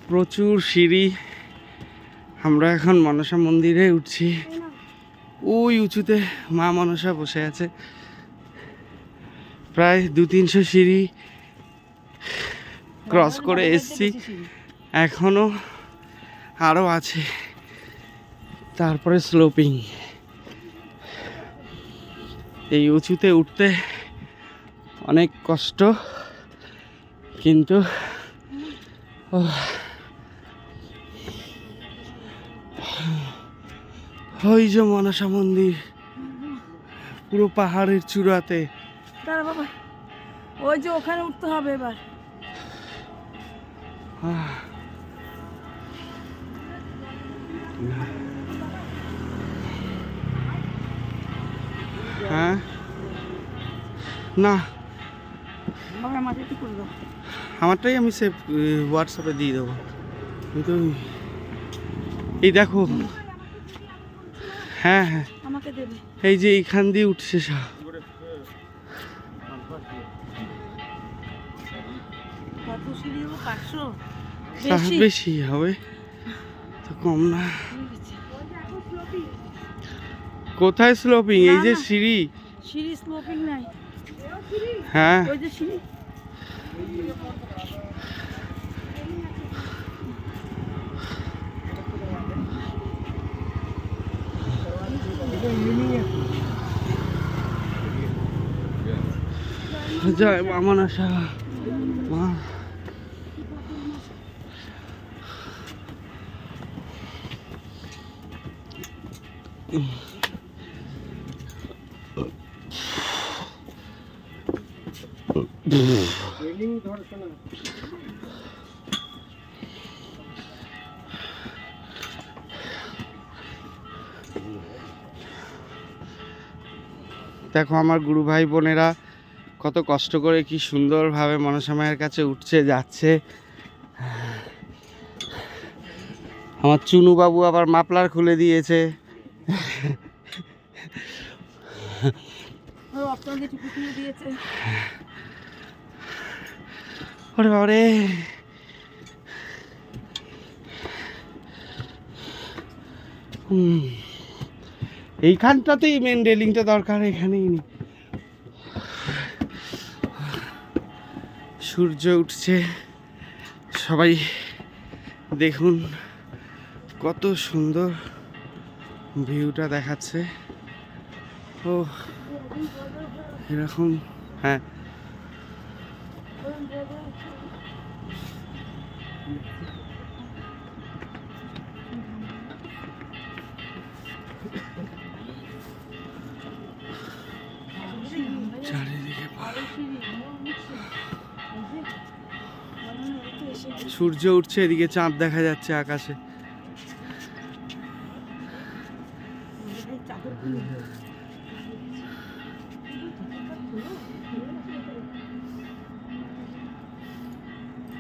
প্রচুর সিঁড়ি। আমরা এখন মনসা মন্দিরে উঠছি। ওই উঁচুতে মা মনসা বসে আছে। প্রায় 200-300 সিঁড়ি ক্রস করে এসছি, এখনো আরো আছে। তারপরে স্লোপিং। এই উঁচুতে উঠতে অনেক কষ্ট, কিন্তু ওই যে মনসা মন্দির পুরো পাহাড়ের চূড়াতে। দাঁড়া বাবা, ওই যে ওখানে উঠতে হবে এবার। হ্যাঁ না, আমারটাই আমি সেভ হোয়াটসঅ্যাপে দিয়ে দেবো। কিন্তু এই দেখো, হ্যাঁ হ্যাঁ আমাকে দেবে। এই যে এইখান দিয়ে উঠছে সব। বেশি হবে তো, কম না। কোথায় স্লোপিং? এই যে সিঁড়ি। সিঁড়ি স্লোপিং নাই। হ্যাঁ ওই যে সিঁড়ি। জয় মা মনসা। মা দেখো আমার গুরু ভাই বোনেরা কত কষ্ট করে কি সুন্দরভাবে মনসা মায়ের কাছে উঠছে যাচ্ছে। আমার চুনু বাবু আবার মাপলার খুলে দিয়েছে। ওরে বাবারে, এইখানটাতেই মেন রেলিংটা দরকার, এখানেই নেই। সূর্য উঠছে, সবাই দেখুন কত সুন্দর ভিউটা দেখাচ্ছে। ও এরকম, হ্যাঁ চারিদিকে সূর্য উঠছে, এদিকে চাঁদ দেখা যাচ্ছে আকাশে।